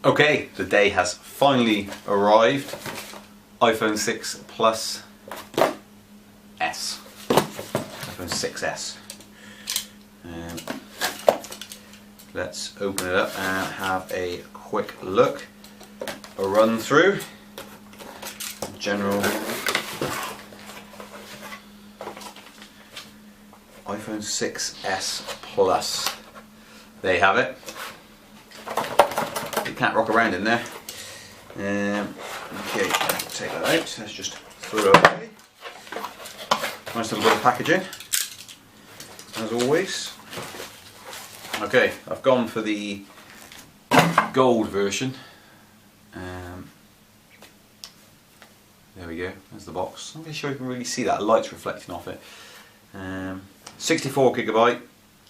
Okay, the day has finally arrived. iPhone 6 Plus S. iPhone 6S. Let's open it up and have a quick look. A run through. General iPhone 6S Plus. There you have it. You can't rock around in there. Okay, take that out. Let's just throw it away. Nice little bit of packaging, as always. Okay, I've gone for the gold version. There we go. There's the box. I'm not really sure you can really see that. The light's reflecting off it. 64GB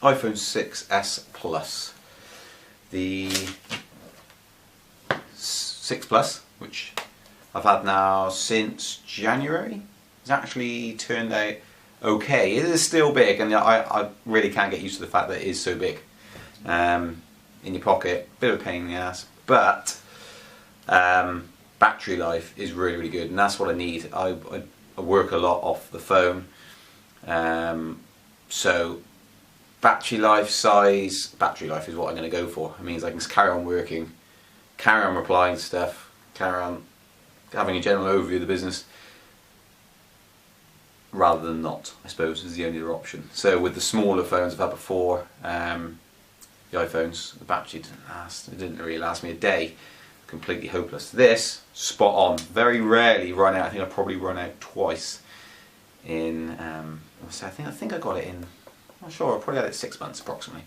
iPhone 6S Plus. The 6 Plus, which I've had now since January, has actually turned out okay. It is still big, and I really can't get used to the fact that it is so big. In your pocket, bit of a pain in the ass, but battery life is really, really good, and that's what I need. I work a lot off the phone, so battery life is what I'm going to go for. It means I can carry on working, carry on replying to stuff, carry on having a general overview of the business, rather than not, I suppose, is the only other option. So with the smaller phones I've had before, the iPhones, the battery didn't last. It didn't really last me a day. Completely hopeless. This, spot on. Very rarely run out. I think I probably run out twice in, I think I got it in, I'm not sure, I probably had it 6 months approximately.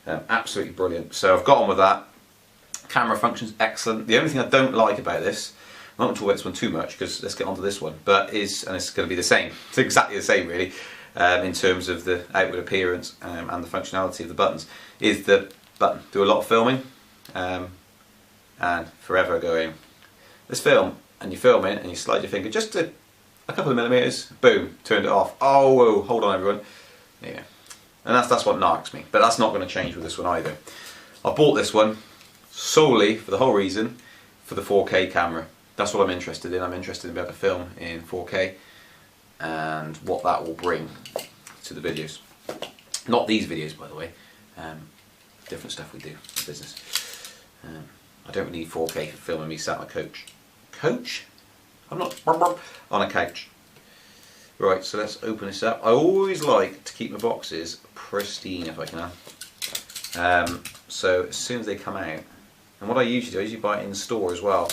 Absolutely brilliant. So I've got on with that. Camera functions excellent. The only thing I don't like about this, I'm not going to talk about this one too much because let's get on to this one, but is, and it's going to be the same, it's exactly the same really, in terms of the outward appearance and the functionality of the buttons, is the button. Do a lot of filming and forever going, let's film, and you film it and you slide your finger just a couple of millimeters, boom, turned it off. Oh, whoa, hold on everyone. Yeah, and that's what narks me, but that's not going to change with this one either. I bought this one solely for the whole reason, for the 4K camera. That's what I'm interested in. I'm interested in being able to film in 4K and what that will bring to the videos. Not these videos, by the way. Different stuff we do in business. I don't need 4K for filming me sat on a coach. Coach? I'm not on a couch. Right, so let's open this up. I always like to keep my boxes pristine if I can. So as soon as they come out, and what I usually do, I usually buy it in store as well,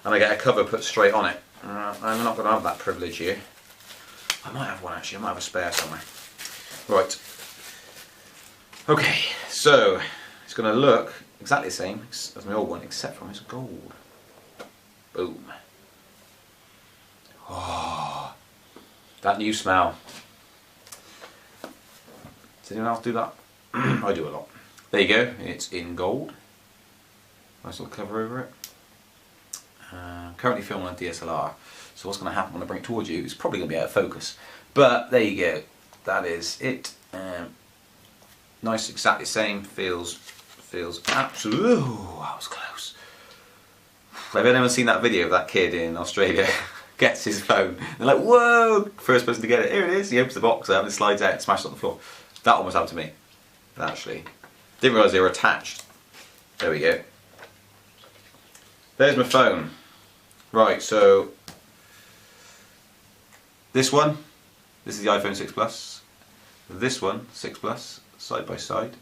and I get a cover put straight on it. I'm not going to have that privilege here. I might have one actually, I might have a spare somewhere. Right. Okay, so it's going to look exactly the same as my old one, except for it's gold. Boom. Oh, that new smell. Does anyone else do that? I do a lot. There you go, it's in gold. Nice little cover over it. Currently filming on a DSLR, so what's going to happen when I bring it towards you is probably going to be out of focus. But there you go, that is it. Nice, exactly the same. Feels absolutely. Ooh, that was close. Have anyone seen that video of that kid in Australia? Gets his phone. They're like, whoa! First person to get it. Here it is. He opens the box up and it slides out and smashes on the floor. That almost happened to me. Actually, didn't realise they were attached. There we go. There's my phone. Right, so this one, this is the iPhone 6 Plus. This one, 6 Plus, side by side,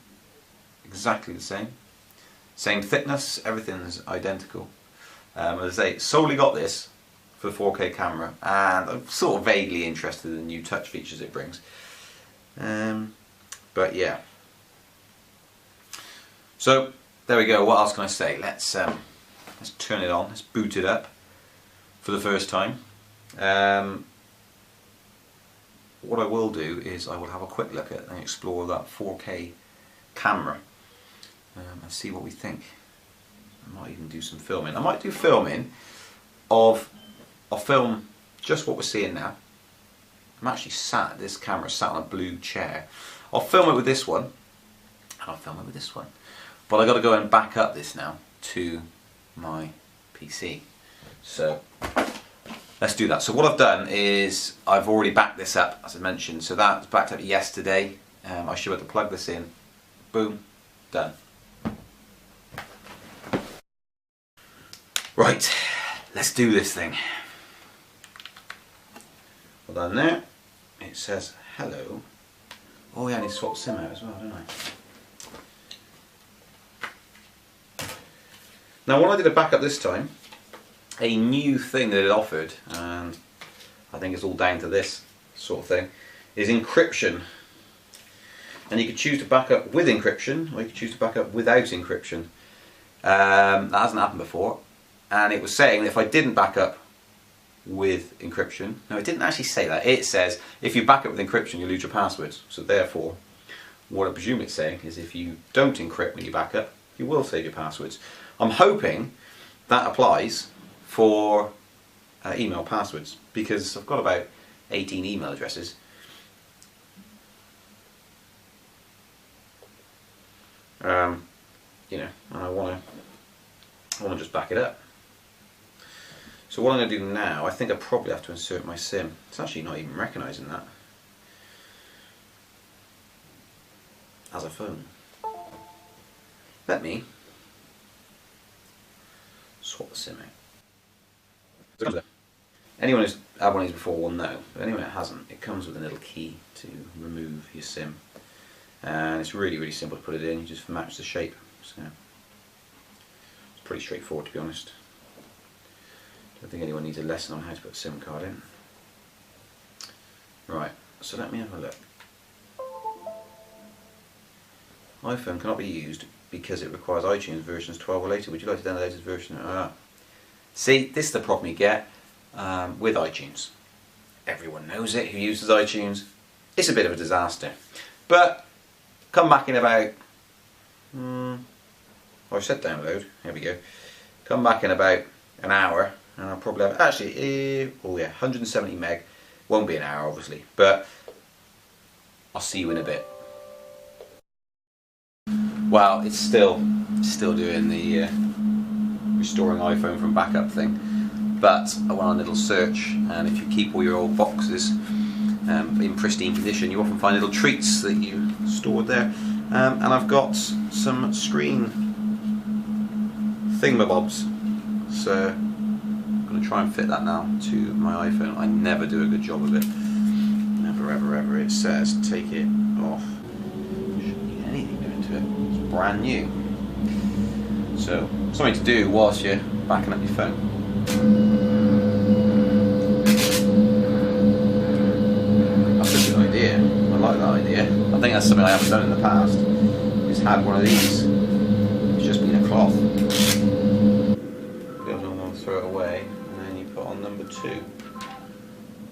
exactly the same. Same thickness, everything's identical. As I say, solely got this for the 4K camera, and I'm sort of vaguely interested in the new touch features it brings. But yeah. So there we go. What else can I say? Let's turn it on. Let's boot it up for the first time. What I will do is I will have a quick look at and explore that 4K camera and see what we think. I might even do some filming. I might do filming of, I'll film just what we're seeing now. I'm actually sat, this camera sat on a blue chair. I'll film it with this one, and I'll film it with this one. But I've got to go and back up this now to my PC. So let's do that. So what I've done is I've already backed this up, as I mentioned. So that was backed up yesterday. I should be able to plug this in. Boom, done. Right, let's do this thing. Well done there. It says hello. Oh yeah, I need to swap the SIM out as well, don't I? Now when I did a backup this time, a new thing that it offered, and I think it's all down to this sort of thing, is encryption. And you could choose to back up with encryption, or you could choose to back up without encryption. That hasn't happened before. And it was saying that if I didn't back up with encryption, no, it didn't actually say that. It says if you back up with encryption, you lose your passwords. So therefore, what I presume it's saying is if you don't encrypt when you back up, you will save your passwords. I'm hoping that applies for email passwords, because I've got about 18 email addresses. You know, and I want to just back it up. So what I'm going to do now, I think I probably have to insert my SIM. It's actually not even recognising that as a phone. Let me swap the SIM out. Anyone who's had one of these before will know, but anyone that hasn't, it comes with a little key to remove your SIM. And it's really, really simple to put it in. You just match the shape. So it's pretty straightforward, to be honest. Don't think anyone needs a lesson on how to put a SIM card in. Right, so let me have a look. iPhone cannot be used because it requires iTunes versions 12 or later. Would you like to download the latest version? See, this is the problem you get with iTunes. Everyone knows it who uses iTunes. It's a bit of a disaster. But come back in about... I said download. Here we go. Come back in about an hour, and I'll probably have... Actually, oh yeah, 170 meg. Won't be an hour, obviously. But I'll see you in a bit. Well, it's still doing the restoring iPhone from backup thing. But I went on a little search, and if you keep all your old boxes in pristine condition, you often find little treats that you stored there. And I've got some screen thingamabobs, so I'm going to try and fit that now to my iPhone. I never do a good job of it. Never, ever, ever. It says take it off. Shouldn't need anything doing to it. It's brand new. So, something to do whilst you're backing up your phone. That's a good idea. I like that idea. I think that's something I haven't done in the past. Is had one of these. It's just been a cloth. The other one, throw it away, and then you put on number 2.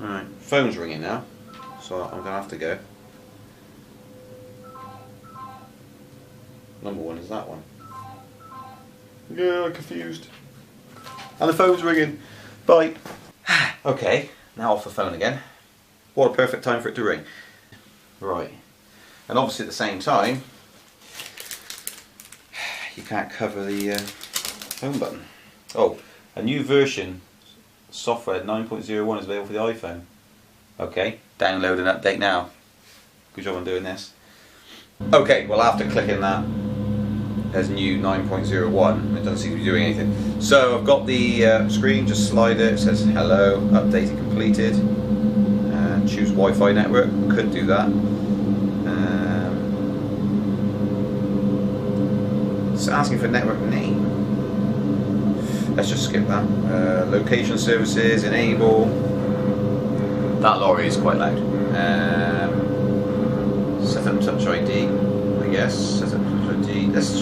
Alright, phone's ringing now, so I'm going to have to go. Number 1 is that one. Yeah, I'm confused. And the phone's ringing. Bye. Okay, now off the phone again. What a perfect time for it to ring. Right. And obviously at the same time, you can't cover the home button. Oh, a new version, software 9.01 is available for the iPhone. Okay, download and update now. Good job on doing this. Okay, well after clicking that, there's new 9.01, it doesn't seem to be doing anything. So I've got the screen, just slide it says hello, updated completed. Choose Wi-Fi network, could do that. It's asking for network name. Let's just skip that. Location services, enable. That lorry is quite loud. Set up Touch ID, I guess. Set up Touch ID. Let's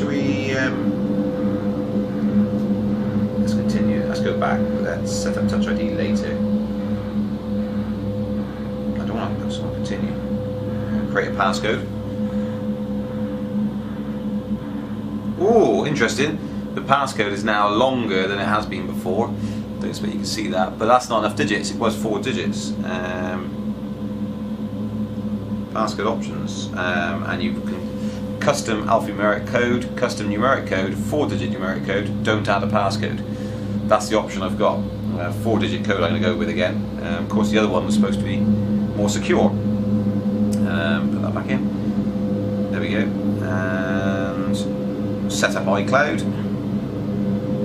continue. Let's go back. Let's set up Touch ID later. I don't want to. I just want to continue. Create a passcode. Ooh, interesting. The passcode is now longer than it has been before. Don't expect you can see that, but that's not enough digits. It was 4 digits. Passcode options, and you can custom alphanumeric code, custom numeric code, 4-digit numeric code, don't add a passcode. That's the option I've got. 4-digit code I'm going to go with again. Of course the other one was supposed to be more secure. Put that back in. There we go. And set up iCloud.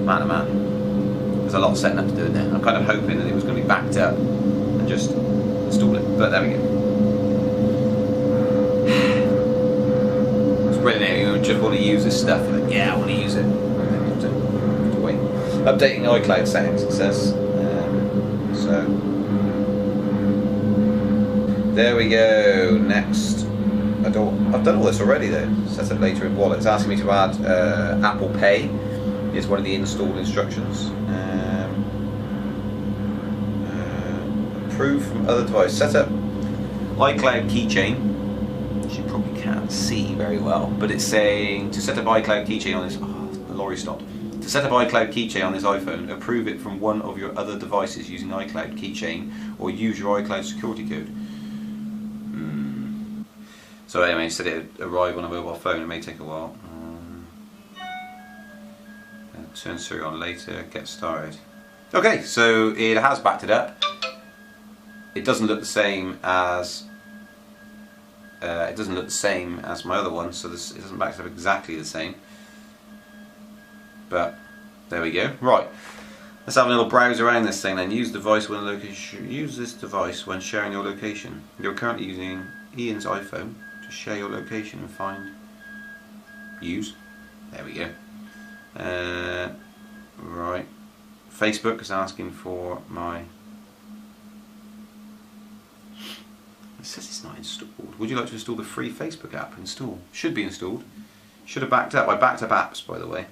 Man oh man. There's a lot of setting up to do in there. I'm kind of hoping that it was going to be backed up and just install it. But there we go. It's brilliant. You just want to use this stuff. Like, yeah, I want to use it. Wait. Updating iCloud settings, it says. So there we go. Next, I've done all this already though. Set up later in wallet. It's asking me to add Apple Pay. Is one of the installed instructions. Approve from other device. Set up iCloud keychain. Which you probably can't see very well, but it's saying to set up iCloud keychain on this. Oh, the lorry stopped. To set up iCloud keychain on this iPhone, approve it from one of your other devices using iCloud keychain, or use your iCloud security code. So anyway, instead it arrive on a mobile phone, it may take a while. Turn Siri on later, get started. Okay, so it has backed it up. It doesn't look the same as my other one, so it doesn't back it up exactly the same. But there we go. Right, let's have a little browse around this thing then. Use device when use this device when sharing your location. You're currently using Ian's iPhone to share your location and find. Use. There we go. Right. Facebook is asking for my. It says it's not installed. Would you like to install the free Facebook app? Install. Should be installed. Should have backed up. I backed up apps, by the way.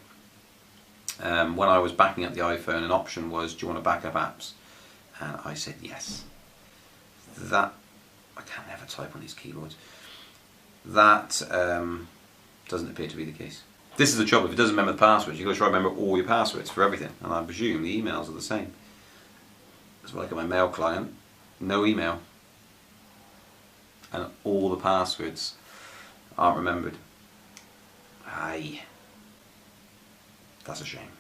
When I was backing up the iPhone, an option was, do you want to back up apps? And I said yes. That, I can never type on these keyboards. That doesn't appear to be the case. This is the trouble. If it doesn't remember the passwords, you've got to try to remember all your passwords for everything. And I presume the emails are the same. That's like at my mail client. No email. And all the passwords aren't remembered. Aye. That's a shame.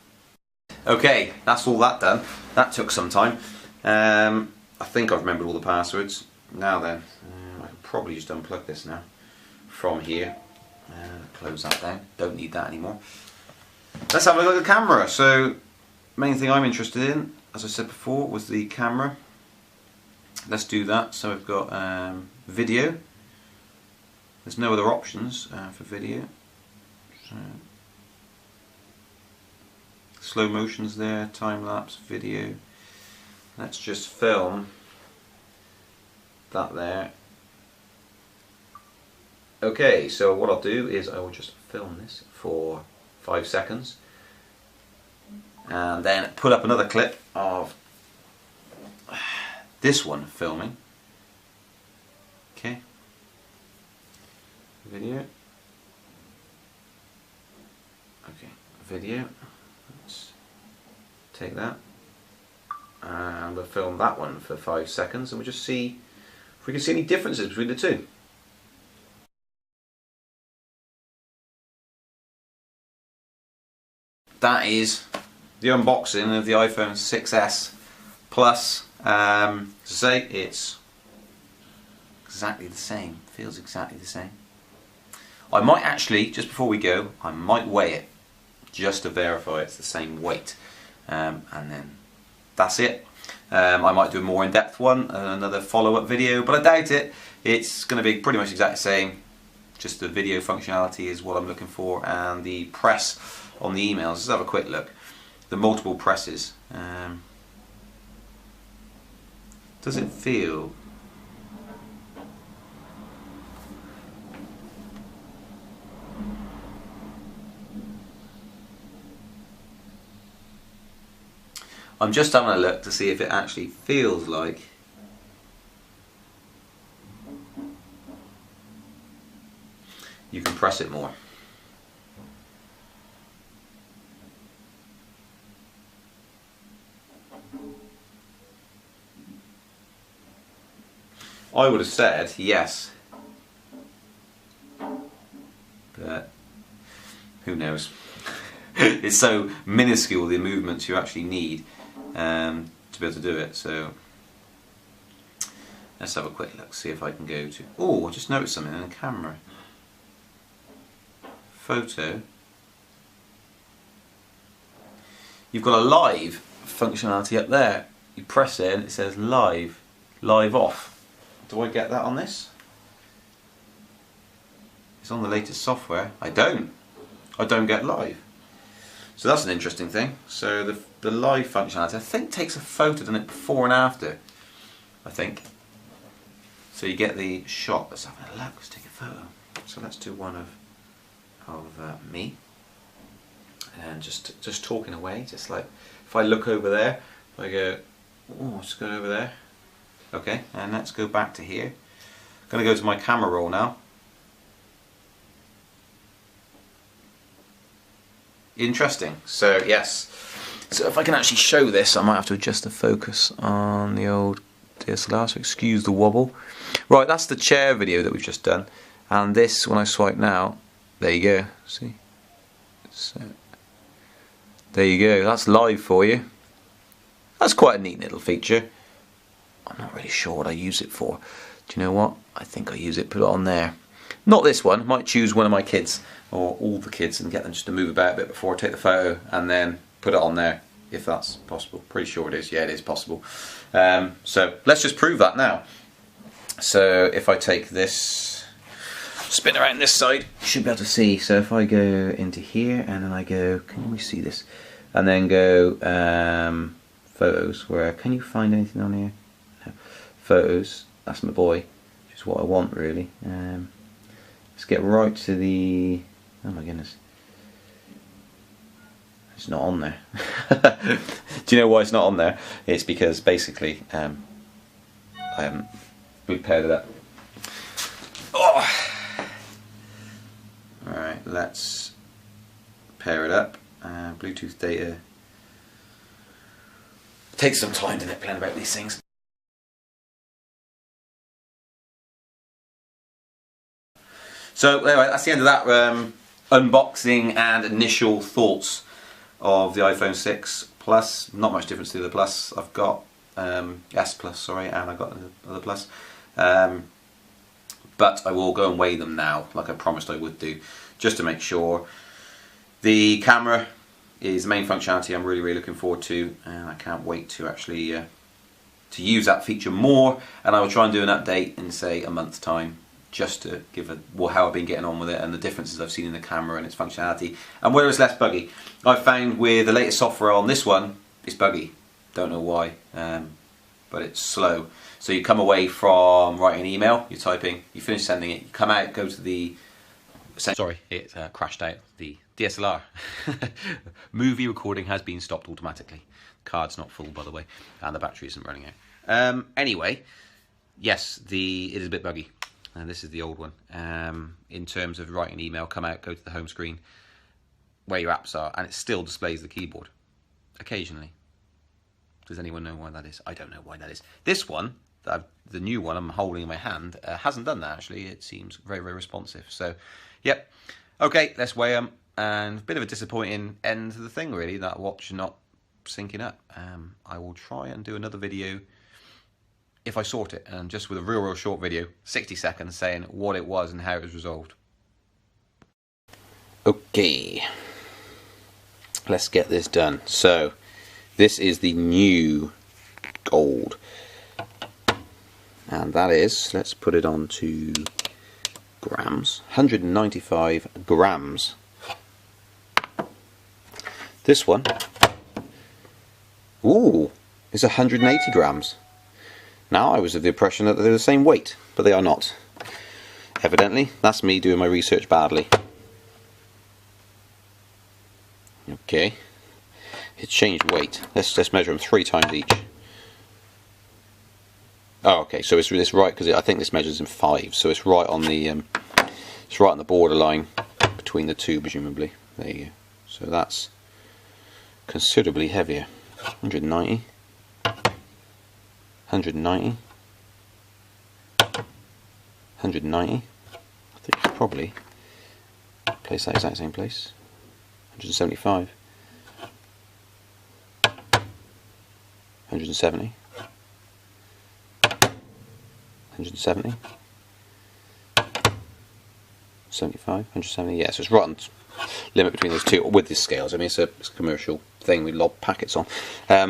Okay, that's all that done. That took some time. I think I've remembered all the passwords. Now then, I can probably just unplug this now from here. Close that down. Don't need that anymore. Let's have a look at the camera. So, main thing I'm interested in, as I said before, was the camera. Let's do that. So we've got video. There's no other options for video. So, slow motion's there, time lapse, video. Let's just film that there. Okay, so what I'll do is I will just film this for 5 seconds and then put up another clip of this one filming. Okay, video. Okay, video. Let's take that and we'll film that one for 5 seconds and we'll just see if we can see any differences between the two. That is the unboxing of the iPhone 6s Plus. As I say, it's exactly the same. Feels exactly the same. I might actually, just before we go, I might weigh it just to verify it's the same weight. And then that's it. I might do a more in-depth one, another follow-up video, but I doubt it. It's going to be pretty much exactly the same. Just the video functionality is what I'm looking for, and the press on the emails. Let's have a quick look. The multiple presses. Does it feel? I'm just having a look to see if it actually feels like you can press it more. I would have said yes, but who knows? It's so minuscule, the movements you actually need to be able to do it. So let's have a quick look, see if I can go to... Oh, I just noticed something in the camera. Photo. You've got a live functionality up there. You press it and it says live off. Do I get that on this? It's on the latest software. I don't get live. So that's an interesting thing. So the live functionality, I think, takes a photo, doesn't it, before and after, I think. So you get the shot. Let's have a look, let's take a photo. So let's do one of me. And just talking away, just like, if I look over there, if I go, oh, let's go over there. Okay, and let's go back to here. I'm going to go to my camera roll now. Interesting. So yes, so if I can actually show this, I might have to adjust the focus on the old DSLR, so excuse the wobble. Right, that's the chair video that we've just done, and this, when I swipe now, there you go, see? So, there you go, that's live for you. That's quite a neat little feature. I'm not really sure what I use it for. Do you know what? I think I use it, put it on there. Not this one, I might choose one of my kids, or all the kids, and get them just to move about a bit before I take the photo, and then put it on there, if that's possible. Pretty sure it is, yeah, it is possible. So let's just prove that now. So if I take this, spin around this side, you should be able to see. So if I go into here, and then I go, can we see this? And then go photos, where, can you find anything on here? No. Photos, that's my boy, which is what I want really. Let's get right to the, oh my goodness, it's not on there. Do you know why it's not on there? It's because basically I haven't paired it up. Oh. Alright, let's pair it up. Bluetooth data. It takes some time to plan about these things. So anyway, that's the end of that unboxing and initial thoughts of the iPhone 6 Plus. Not much difference to the Plus. I've got S Plus, sorry, and I've got another Plus. But I will go and weigh them now, like I promised I would do, just to make sure. The camera is the main functionality I'm really looking forward to, and I can't wait to actually to use that feature more. And I will try and do an update in, say, a month's time, just to give how I've been getting on with it and the differences I've seen in the camera and its functionality, and where it's less buggy. I've found with the latest software on this one, it's buggy. Don't know why, but it's slow. So you come away from writing an email, you're typing, you finish sending it, you come out, go to the... Sorry, it crashed out. The DSLR. Movie recording has been stopped automatically. Card's not full, by the way, and the battery isn't running out. Anyway, yes, it is a bit buggy. And this is the old one. In terms of writing an email, come out, go to the home screen, where your apps are, and it still displays the keyboard. Occasionally. Does anyone know why that is? I don't know why that is. This one, the new one I'm holding in my hand, hasn't done that actually. It seems very responsive. So, yep. Okay, let's weigh them. And a bit of a disappointing end to the thing really, that watch not syncing up. I will try and do another video if I sort it, and just with a real short video, 60 seconds, saying what it was and how it was resolved. Okay, let's get this done. So, this is the new gold, and that is, let's put it on to grams, 195 grams. This one, ooh, is 180 grams. Now I was of the impression that they're the same weight, but they are not. Evidently, that's me doing my research badly. Okay, it's changed weight. Let's measure them 3 times each. Oh, okay, so it's right, because I think this measures in 5, so it's right on the borderline between the two, presumably. There you go. So that's considerably heavier. 190. 190. 190. I think it's probably place that exact same place. 175, 170, 170, 75, 170. Yeah, so it's right on limit between those two with these scales. I mean, it's a commercial thing we lob packets on,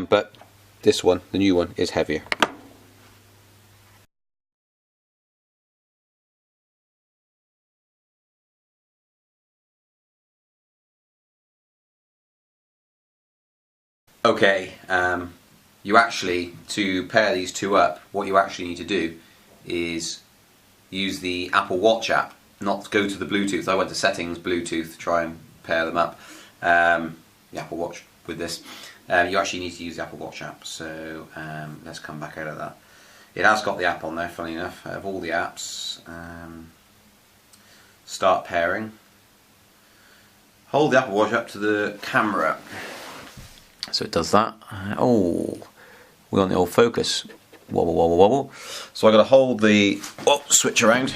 but this one, the new one, is heavier. Okay, you actually, to pair these two up, what you actually need to do is use the Apple Watch app, not go to the Bluetooth. I went to settings, Bluetooth, try and pair them up, the Apple Watch with this. You actually need to use the Apple Watch app, so let's come back out of that. It has got the app on there, funny enough, of all the apps. Start pairing. Hold the Apple Watch up to the camera. So it does that. Oh, we're on the old focus. Wobble, wobble, wobble. So I got to hold the switch around.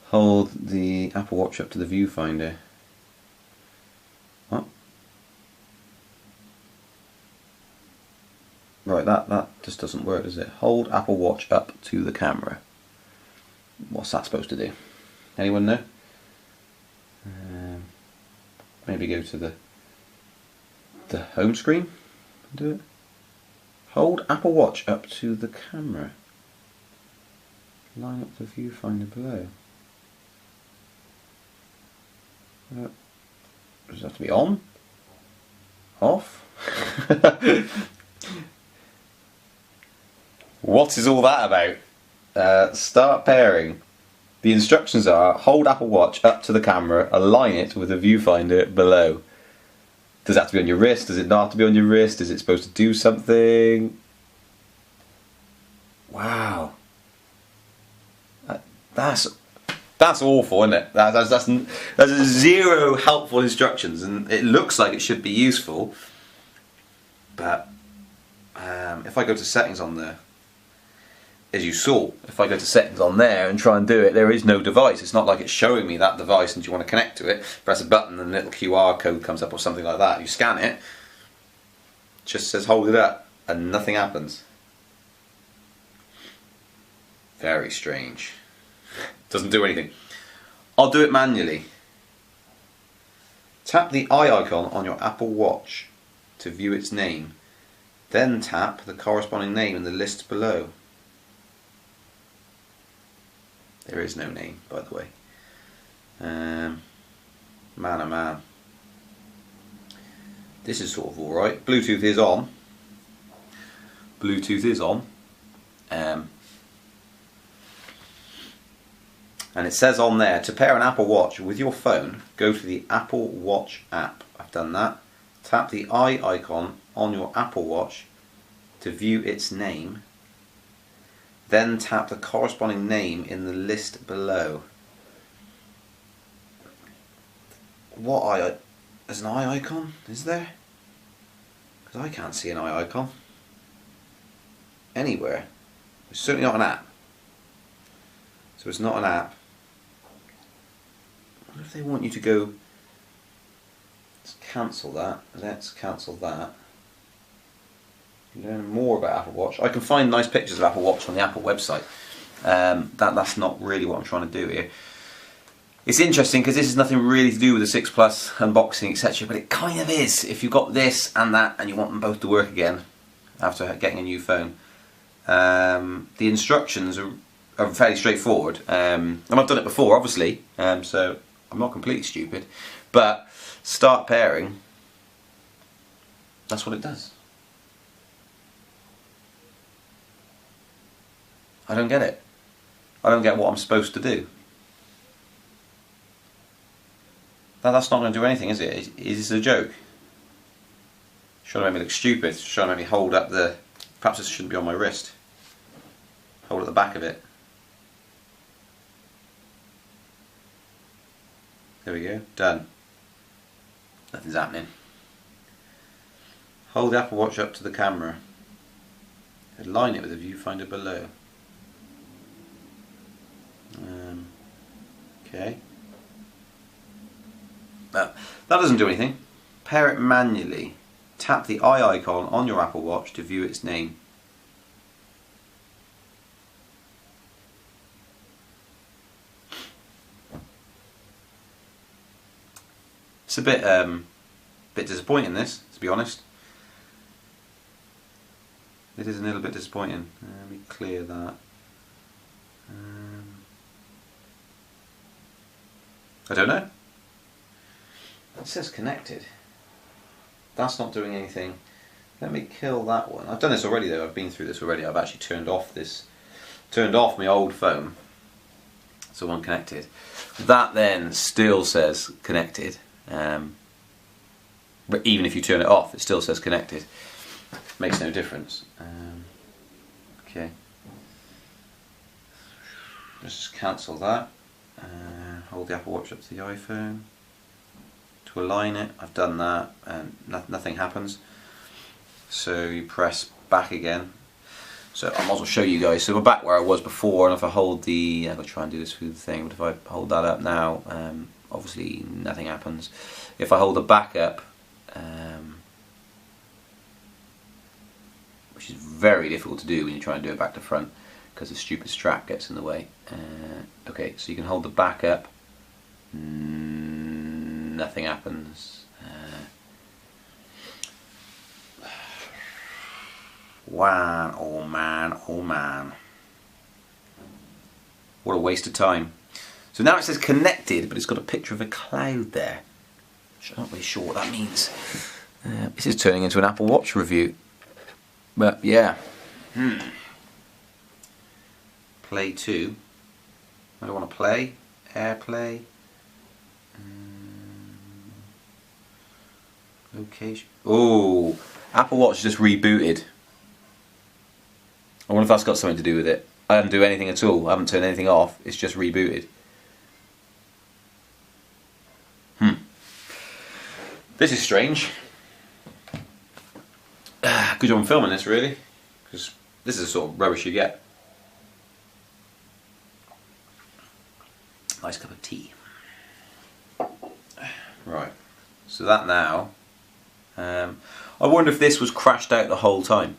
Hold the Apple Watch up to the viewfinder. Oh. Right, that just doesn't work, does it? Hold Apple Watch up to the camera. What's that supposed to do? Anyone know? Maybe go to the home screen. Do it. Hold Apple Watch up to the camera. Line up the viewfinder below. Does it have to be on? Off? What is all that about? Start pairing. The instructions are: hold Apple Watch up to the camera, align it with the viewfinder below. Does it have to be on your wrist? Does it not have to be on your wrist? Is it supposed to do something? Wow. That's awful, isn't it? That's zero helpful instructions, and it looks like it should be useful. But if I go to settings on there, as you saw, if I go to settings on there and try and do it, there is no device. It's not like it's showing me that device and you want to connect to it. Press a button and a little QR code comes up or something like that. You scan it, just says hold it up, and nothing happens. Very strange. Doesn't do anything. I'll do it manually. Tap the eye icon on your Apple Watch to view its name. Then tap the corresponding name in the list below. There is no name, by the way. Man oh man. This is sort of alright. Bluetooth is on. Bluetooth is on. And it says on there, to pair an Apple Watch with your phone, go to the Apple Watch app. I've done that. Tap the eye icon on your Apple Watch to view its name. Then tap the corresponding name in the list below. What eye? There's an eye icon, is there? Because I can't see an eye icon anywhere. It's certainly not an app. So it's not an app. I wonder if they want you to go. Let's cancel that. Let's cancel that. Learn more about Apple Watch. I can find nice pictures of Apple Watch on the Apple website. That's not really what I'm trying to do here. It's interesting because this has nothing really to do with the 6 Plus unboxing, etc. But it kind of is. If you've got this and that and you want them both to work again after getting a new phone, the instructions are fairly straightforward. And I've done it before, obviously, so I'm not completely stupid. But start pairing, that's what it does. I don't get it. I don't get what I'm supposed to do. That's not going to do anything, is it? Is this a joke? Trying to make me look stupid. Trying to make me hold up the... Perhaps this shouldn't be on my wrist. Hold at the back of it. There we go. Done. Nothing's happening. Hold the Apple Watch up to the camera. Align it with the viewfinder below. Okay. That doesn't do anything. Pair it manually. Tap the eye icon on your Apple Watch to view its name. It's a bit disappointing, this, to be honest. It is a little bit disappointing. Let me clear that. I don't know. It says connected. That's not doing anything. Let me kill that one. I've done this already though. I've been through this already. I've actually turned off my old phone, so unconnected. That then still says connected. But even if you turn it off, it still says connected. Makes no difference. Okay. Let's just cancel that. Hold the Apple Watch up to the iPhone to align it. I've done that and nothing happens. So you press back again. So I might as well show you guys. So we're back where I was before, and if I hold the, I'm going to try and do this through the thing, but if I hold that up now, obviously nothing happens. If I hold the back up, which is very difficult to do when you try and do it back to front because the stupid strap gets in the way. Okay, so you can hold the back up, nothing happens. Wow, oh man, oh man. What a waste of time. So now it says connected, but it's got a picture of a cloud there. I'm not really sure what that means. This is turning into an Apple Watch review. But yeah. Play 2. I don't want to play. AirPlay. Location. Oh, Apple Watch just rebooted. I wonder if that's got something to do with it. I didn't do anything at all. I haven't turned anything off. It's just rebooted. This is strange. Good job on filming this, really, because this is the sort of rubbish you get. Nice cup of tea. Right, so that now, I wonder if this was crashed out the whole time.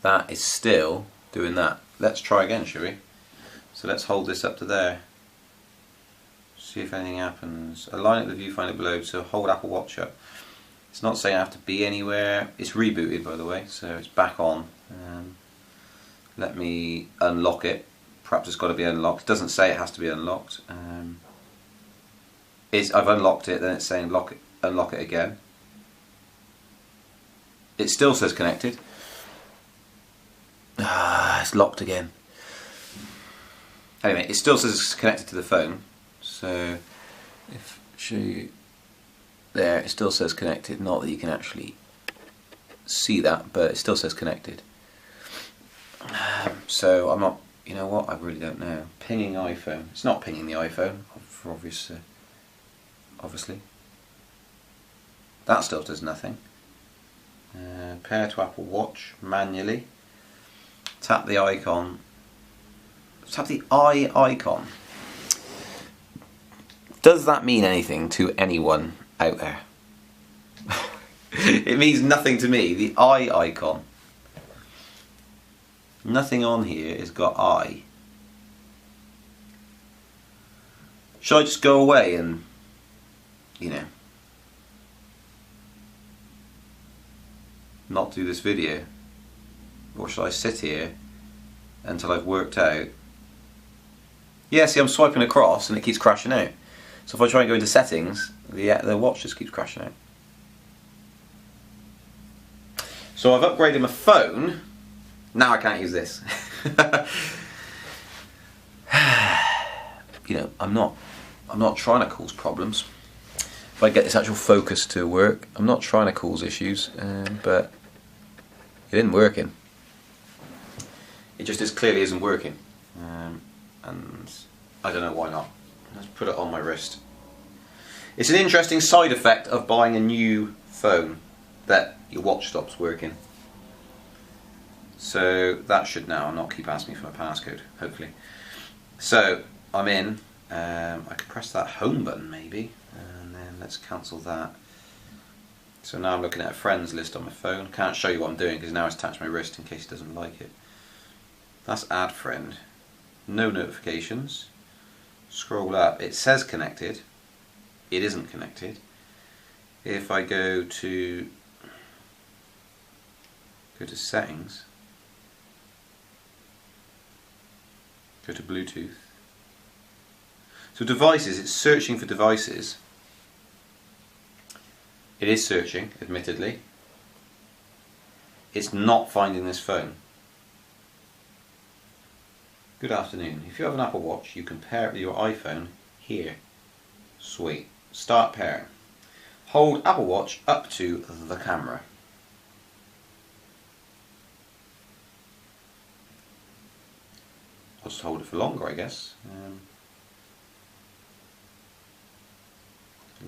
That is still doing that. Let's try again, shall we? So let's hold this up to there. See if anything happens. Align it with the viewfinder below, so hold Apple Watch up. It's not saying I have to be anywhere. It's rebooted, by the way, so it's back on. Let me unlock it. Perhaps it's got to be unlocked. It doesn't say it has to be unlocked. I've unlocked it, then it's saying unlock it again. It still says connected. It's locked again. Anyway, it still says connected to the phone. So if I show you there, it still says connected. Not that you can actually see that, but it still says connected. So I'm not, you know what, I really don't know. Pinging iPhone. It's not pinging the iPhone, for obviously. That still does nothing. Pair to Apple Watch manually. Tap the icon. Tap the eye icon. Does that mean anything to anyone out there? It means nothing to me. The eye icon. Nothing on here has got eye. Should I just go away and, you know, not do this video? Or should I sit here until I've worked out? Yeah, see, I'm swiping across and it keeps crashing out. So if I try and go into settings, the watch just keeps crashing out. So I've upgraded my phone. Now I can't use this. You know, I'm not trying to cause problems. If I get this actual focus to work, I'm not trying to cause issues, but it isn't working. It just clearly isn't working, and I don't know why not. Let's put it on my wrist. It's an interesting side effect of buying a new phone, that your watch stops working. So that should now not keep asking me for my passcode, hopefully. So I'm in. I can press that home button maybe, and then let's cancel that. So now I'm looking at a friends list on my phone. Can't show you what I'm doing because now it's attached my wrist in case he doesn't like it. That's add friend. No notifications. Scroll up. It says connected. It isn't connected. If I go to settings, go to Bluetooth. So devices, it's searching for devices. It is searching, admittedly. It's not finding this phone. Good afternoon. If you have an Apple Watch, you can pair it with your iPhone here. Sweet. Start pairing. Hold Apple Watch up to the camera. I'll just hold it for longer, I guess.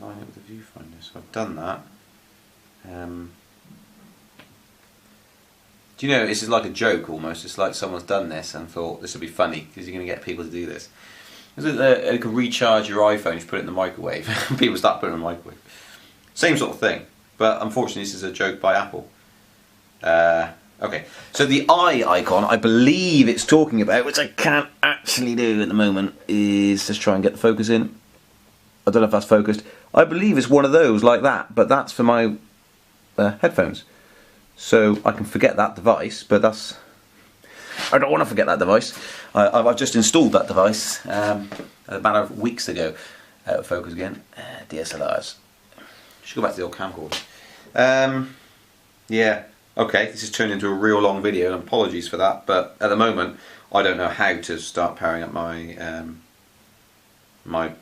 Line it with the viewfinder. So I've done that. Do you know, this is like a joke almost. It's like someone's done this and thought this would be funny because you're going to get people to do this. Is it you can recharge your iPhone if you put it in the microwave? People start putting it in the microwave. Same sort of thing, but unfortunately this is a joke by Apple. Okay, so the eye icon, I believe it's talking about, which I can't actually do at the moment, is just try and get the focus in. I don't know if that's focused. I believe it's one of those like that, but that's for my headphones. So I can forget that device, but that's... I don't want to forget that device. I've just installed that device a matter of weeks ago. Out of focus again. DSLRs. Should go back to the old camcorder. Yeah, okay, this has turned into a real long video, and apologies for that, but at the moment I don't know how to start powering up my my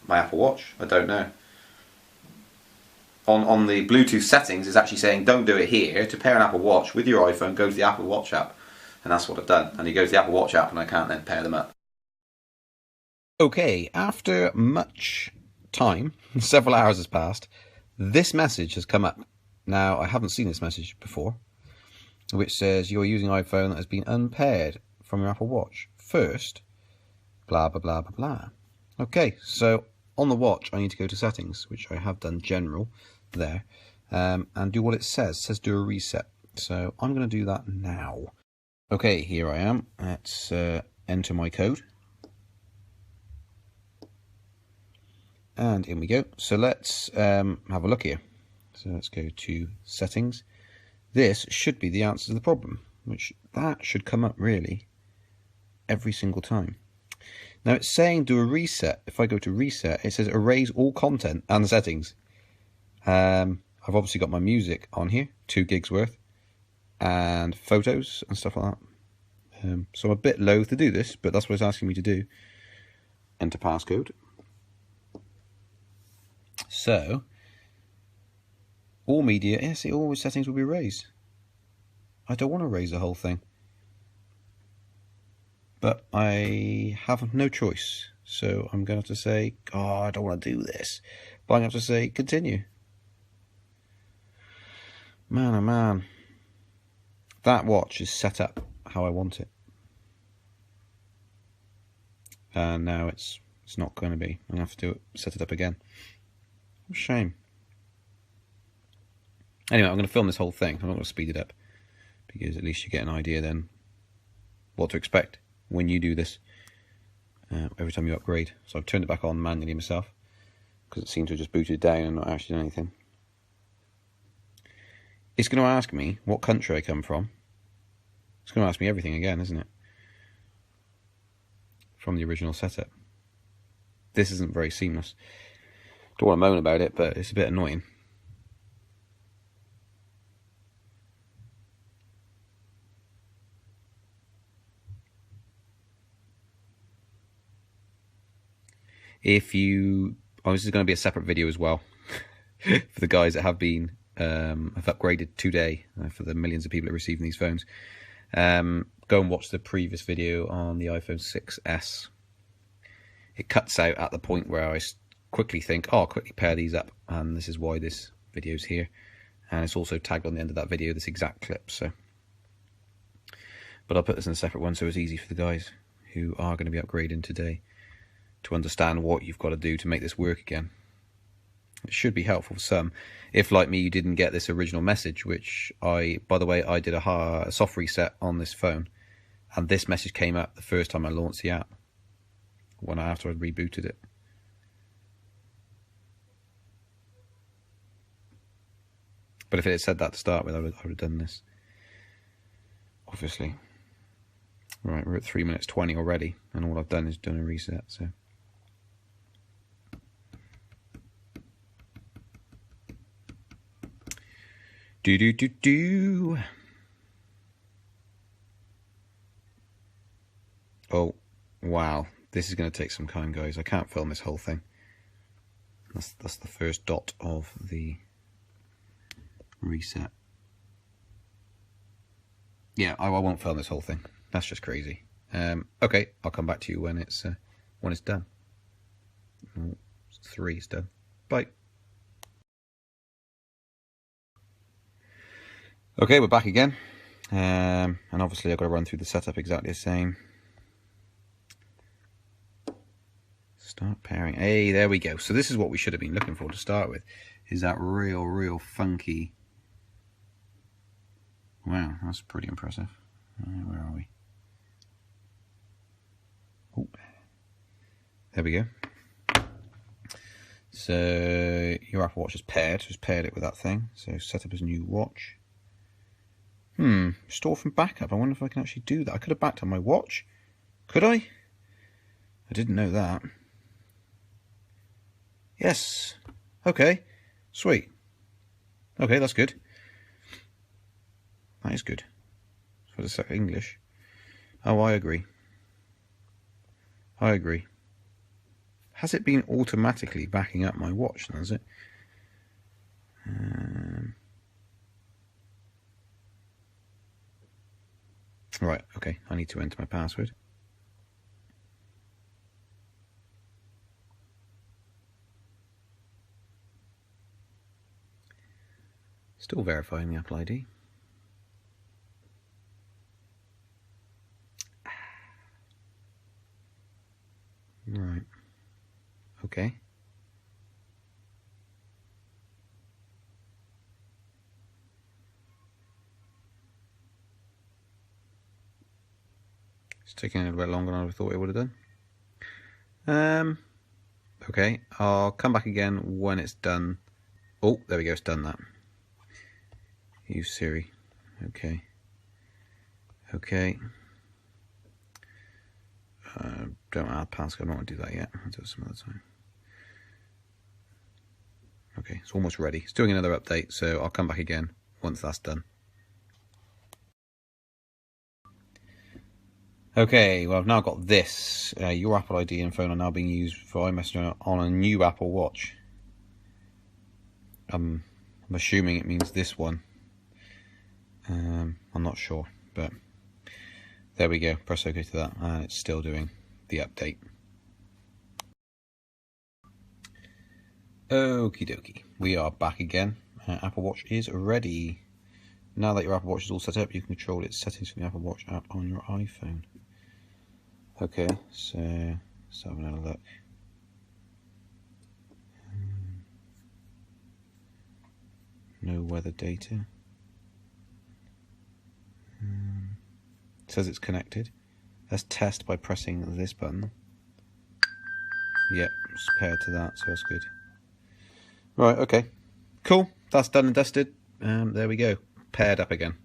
Apple Watch. I don't know. On the Bluetooth settings, it's actually saying don't do it here. To pair an Apple Watch with your iPhone, go to the Apple Watch app. And that's what I've done. And you go to the Apple Watch app and I can't then pair them up. Okay, after much time, several hours has passed, this message has come up. Now, I haven't seen this message before, which says you're using an iPhone that has been unpaired from your Apple Watch. First, blah, blah, blah, blah, blah. Okay, so on the watch, I need to go to settings, which I have done general there, and do what it says. It says do a reset. So I'm going to do that now. Okay, here I am. Let's enter my code. And in we go. So let's have a look here. So let's go to settings. This should be the answer to the problem, which that should come up really every single time. Now it's saying do a reset. If I go to reset, it says erase all content and the settings. I've obviously got my music on here, 2 gigs worth, and photos and stuff like that. So I'm a bit loath to do this, but that's what it's asking me to do. Enter passcode. So all media, yes, all settings will be erased. I don't want to erase the whole thing, but I have no choice. So I'm going to have to say, oh, I don't want to do this, but I'm going to have to say continue. Man, oh man, that watch is set up how I want it, and now it's not going to be. I'm going to have to set it up again. What a shame. Anyway, I'm going to film this whole thing. I'm not going to speed it up, because at least you get an idea then what to expect when you do this every time you upgrade. So I've turned it back on manually myself, because it seemed to have just booted down and not actually done anything. It's going to ask me what country I come from. It's going to ask me everything again, isn't it? From the original setup. This isn't very seamless. Don't want to moan about it, but it's a bit annoying. This is going to be a separate video as well for the guys that have been have upgraded today, for the millions of people that are receiving these phones. Go and watch the previous video on the iPhone 6s. It cuts out at the point where I quickly think, oh, I'll quickly pair these up, and this is why this video's here. And it's also tagged on the end of that video, this exact clip. So, but I'll put this in a separate one so it's easy for the guys who are going to be upgrading today to understand what you've got to do to make this work again. It should be helpful for some. If, like me, you didn't get this original message, which by the way, I did a soft reset on this phone, and this message came up the first time I launched the app, after I'd rebooted it. But if it had said that to start with, I would have done this. Obviously. Right, we're at 3 minutes 20 already, and all I've done is done a reset, so. Do. Oh, wow. This is going to take some time, guys. I can't film this whole thing. That's the first dot of the reset. Yeah, I won't film this whole thing. That's just crazy. Okay, I'll come back to you when it's done. 3's done. Bye. Okay, we're back again, and obviously I've got to run through the setup exactly the same. Start pairing. Hey, there we go. So this is what we should have been looking for to start with, is that real funky. Wow, that's pretty impressive. Where are we? Oh, there we go. So your Apple Watch is paired. Just paired it with that thing. So set up as a new watch. Store from backup. I wonder if I can actually do that. I could have backed up my watch. Could I? I didn't know that. Yes. Okay. Sweet. Okay, that's good. That is good. For the second English. Oh, I agree. I agree. Has it been automatically backing up my watch, has it? Right, okay, I need to enter my password. Still verifying the Apple ID. Right, okay. It's taking a little bit longer than I thought it would have done. Okay, I'll come back again when it's done. Oh, there we go, it's done that. Use Siri. Okay. Okay. Don't add passcode, I don't want to do that yet. I'll do it some other time. Okay, it's almost ready. It's doing another update, so I'll come back again once that's done. Okay, well I've now got this. Your Apple ID and phone are now being used for iMessage on a new Apple Watch. I'm assuming it means this one. I'm not sure, but there we go. Press OK to that, and it's still doing the update. Okie dokie, we are back again. Apple Watch is ready. Now that your Apple Watch is all set up, you can control its settings from the Apple Watch app on your iPhone. Okay, so let's have another look. No weather data. It says it's connected. Let's test by pressing this button. Yep, it's paired to that, so that's good. Right, okay. Cool, that's done and dusted. There we go. Paired up again.